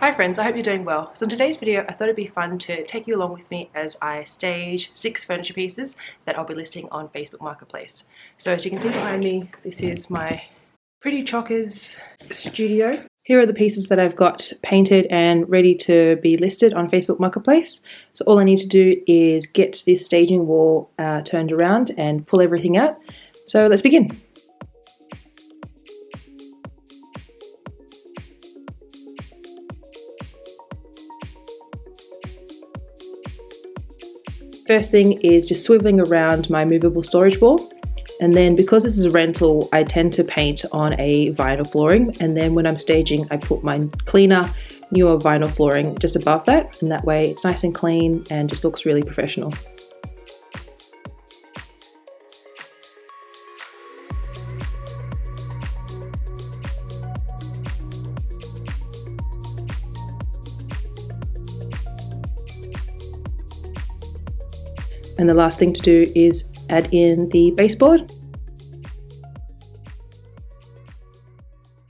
Hi friends, I hope you're doing well. So in today's video, I thought it'd be fun to take you along with me as I stage 6 furniture pieces that I'll be listing on Facebook Marketplace. So as you can see behind me, this is my Pretty Chockers studio. Here are the pieces that I've got painted and ready to be listed on Facebook Marketplace. So all I need to do is get this staging wall turned around and pull everything out. So let's begin. First thing is just swiveling around my movable storage wall, and then because this is a rental, I tend to paint on a vinyl flooring, and then when I'm staging I put my cleaner, newer vinyl flooring just above that, and that way it's nice and clean and just looks really professional. And the last thing to do is add in the baseboard.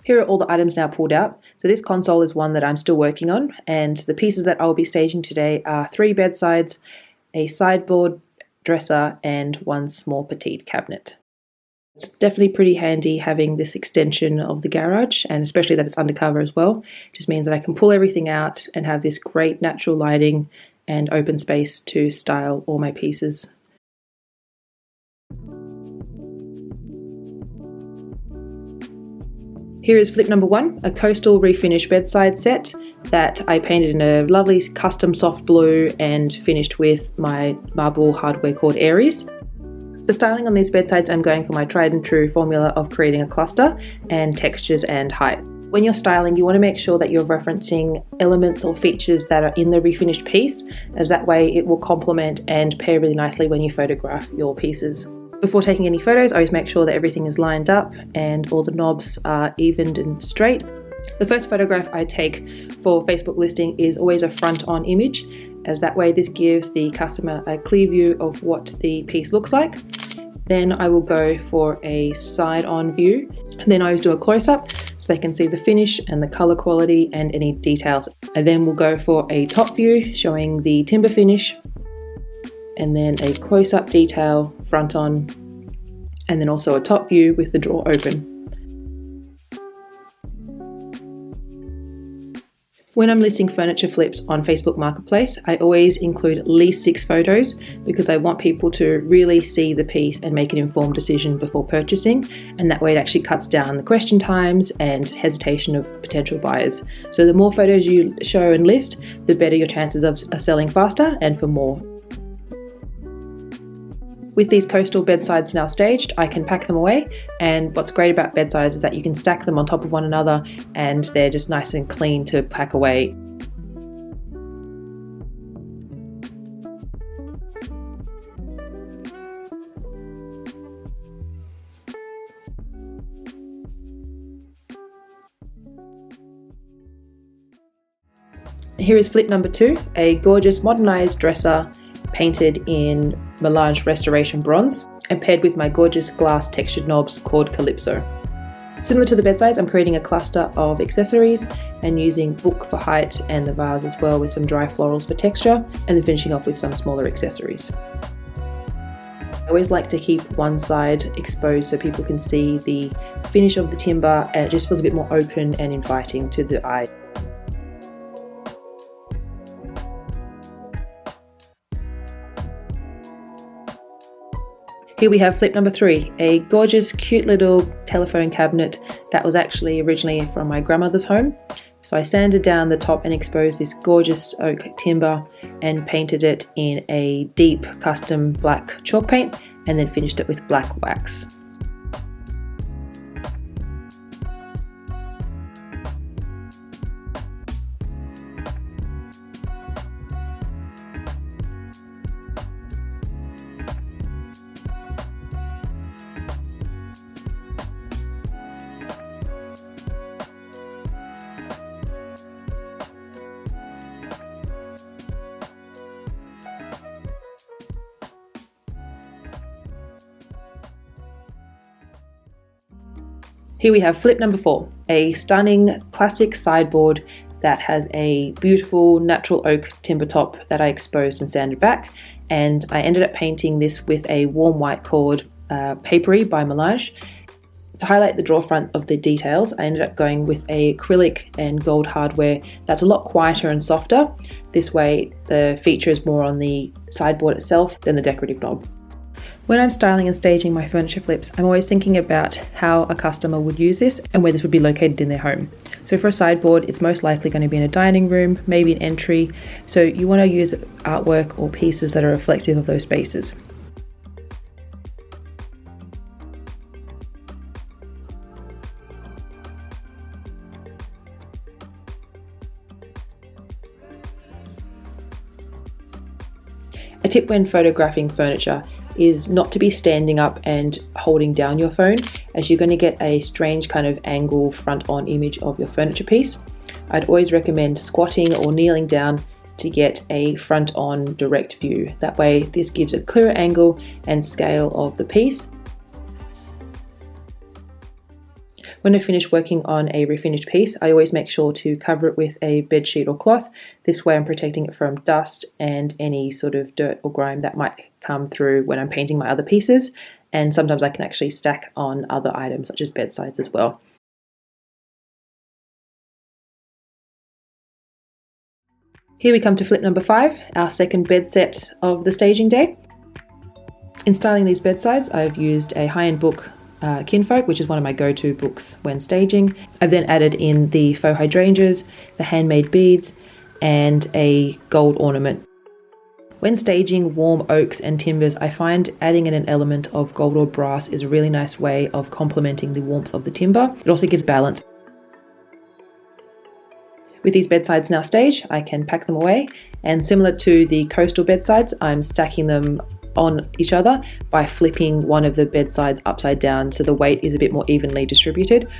Here are all the items now pulled out. So this console is one that I'm still working on, and the pieces that I'll be staging today are 3 bedsides, a sideboard, dresser, and 1 small petite cabinet. It's definitely pretty handy having this extension of the garage, and especially that it's undercover as well. It just means that I can pull everything out and have this great natural lighting and open space to style all my pieces. Here is flip number 1, a coastal refinish bedside set that I painted in a lovely custom soft blue and finished with my marble hardware called Aries. The styling on these bedsides, I'm going for my tried and true formula of creating a cluster and textures and height. When you're styling, you want to make sure that you're referencing elements or features that are in the refinished piece, as that way it will complement and pair really nicely when you photograph your pieces. Before taking any photos, I always make sure that everything is lined up and all the knobs are evened and straight. The first photograph I take for Facebook listing is always a front-on image, as that way this gives the customer a clear view of what the piece looks like. Then I will go for a side-on view, and then I always do a close-up so they can see the finish and the color quality and any details. And then we'll go for a top view showing the timber finish, and then a close-up detail front on, and then also a top view with the drawer open. When I'm listing furniture flips on Facebook Marketplace, I always include at least 6 photos because I want people to really see the piece and make an informed decision before purchasing, and that way it actually cuts down the question times and hesitation of potential buyers. So the more photos you show and list, the better your chances of selling faster and for more. With these coastal bedsides now staged, I can pack them away, and what's great about bedsides is that you can stack them on top of one another and they're just nice and clean to pack away. Here is flip number 2, a gorgeous modernized dresser painted in Melange restoration bronze and paired with my gorgeous glass textured knobs called Calypso. Similar to the bedsides, I'm creating a cluster of accessories and using book for height and the vase as well, with some dry florals for texture, and then finishing off with some smaller accessories. I always like to keep one side exposed so people can see the finish of the timber, and it just feels a bit more open and inviting to the eye. Here we have flip number 3, a gorgeous cute little telephone cabinet that was actually originally from my grandmother's home. So I sanded down the top and exposed this gorgeous oak timber and painted it in a deep custom black chalk paint, and then finished it with black wax. Here we have flip number 4, a stunning classic sideboard that has a beautiful natural oak timber top that I exposed and sanded back, and I ended up painting this with a warm white called Paperie by Melange. To highlight the draw front of the details, I ended up going with a acrylic and gold hardware that's a lot quieter and softer. This way the feature is more on the sideboard itself than the decorative knob. When I'm styling and staging my furniture flips, I'm always thinking about how a customer would use this and where this would be located in their home. So for a sideboard, it's most likely going to be in a dining room, maybe an entry. So you want to use artwork or pieces that are reflective of those spaces. A tip when photographing furniture is not to be standing up and holding down your phone, as you're going to get a strange kind of angle front-on image of your furniture piece. I'd always recommend squatting or kneeling down to get a front-on direct view. That way this gives a clearer angle and scale of the piece. When I finish working on a refinished piece, I always make sure to cover it with a bed sheet or cloth. This way I'm protecting it from dust and any sort of dirt or grime that might come through when I'm painting my other pieces. And sometimes I can actually stack on other items such as bedsides as well. Here we come to flip number 5, our second bed set of the staging day. In styling these bedsides, I've used a high-end book, Kinfolk, which is one of my go-to books when staging. I've then added in the faux hydrangeas, the handmade beads, and a gold ornament. When staging warm oaks and timbers, I find adding in an element of gold or brass is a really nice way of complementing the warmth of the timber. It also gives balance. With these bedsides now staged, I can pack them away, and similar to the coastal bedsides, I'm stacking them on each other by flipping one of the bedsides upside down so the weight is a bit more evenly distributed.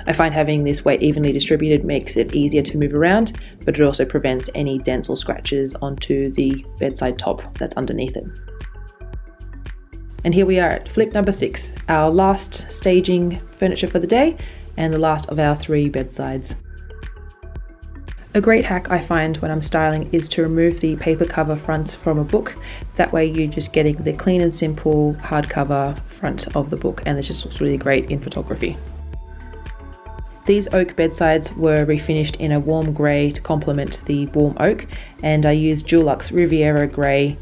I find having this weight evenly distributed makes it easier to move around, but it also prevents any dents or scratches onto the bedside top that's underneath it. And here we are at flip number 6, our last staging furniture for the day and the last of our 3 bedsides. A great hack I find when I'm styling is to remove the paper cover front from a book. That way you're just getting the clean and simple hardcover front of the book, and this just looks really great in photography. These oak bedsides were refinished in a warm grey to complement the warm oak, and I used Dulux Riveria grey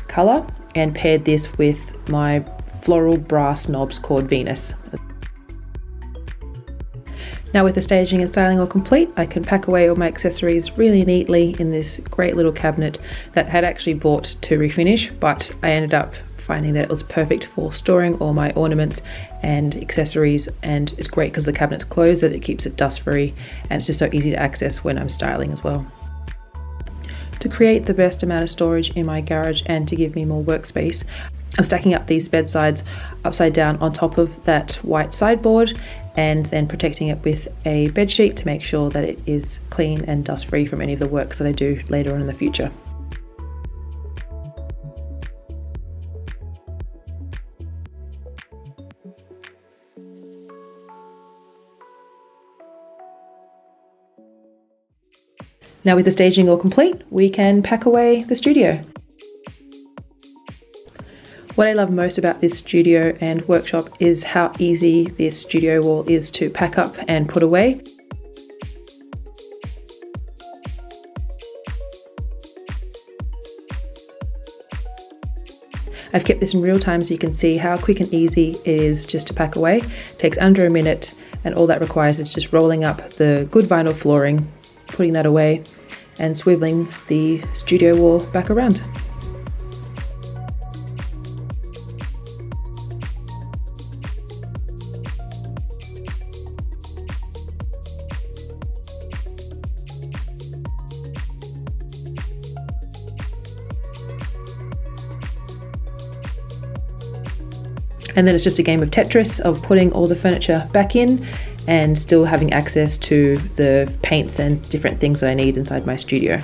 colour and paired this with my floral brass knobs called Venus. Now with the staging and styling all complete, I can pack away all my accessories really neatly in this great little cabinet that I had actually bought to refinish, but I ended up finding that it was perfect for storing all my ornaments and accessories, and it's great because the cabinet's closed, that it keeps it dust free, and it's just so easy to access when I'm styling as well. To create the best amount of storage in my garage and to give me more workspace, I'm stacking up these bedsides upside down on top of that white sideboard and then protecting it with a bed sheet to make sure that it is clean and dust free from any of the works that I do later on in the future. Now with the staging all complete, we can pack away the studio. What I love most about this studio and workshop is how easy this studio wall is to pack up and put away. I've kept this in real time so you can see how quick and easy it is just to pack away. It takes under a minute, and all that requires is just rolling up the good vinyl flooring, putting that away, and swiveling the studio wall back around. And then it's just a game of Tetris of putting all the furniture back in and still having access to the paints and different things that I need inside my studio.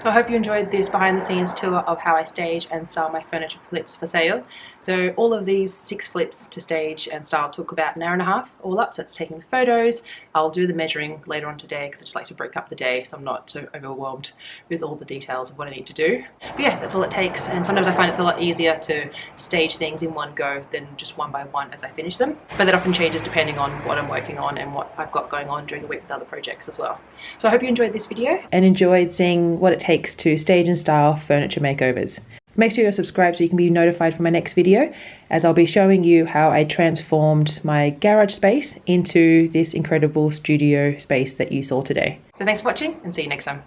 So I hope you enjoyed this behind the scenes tour of how I stage and style my furniture flips for sale. So all of these 6 flips to stage and style took about an hour and a half all up. So that's taking the photos. I'll do the measuring later on today because I just like to break up the day so I'm not so overwhelmed with all the details of what I need to do. But yeah, that's all it takes, and sometimes I find it's a lot easier to stage things in one go than just one by one as I finish them. But that often changes depending on what I'm working on and what I've got going on during the week with other projects as well. So I hope you enjoyed this video and enjoyed seeing what it takes to stage and style furniture makeovers. Make sure you're subscribed so you can be notified for my next video, as I'll be showing you how I transformed my garage space into this incredible studio space that you saw today. So thanks for watching and see you next time.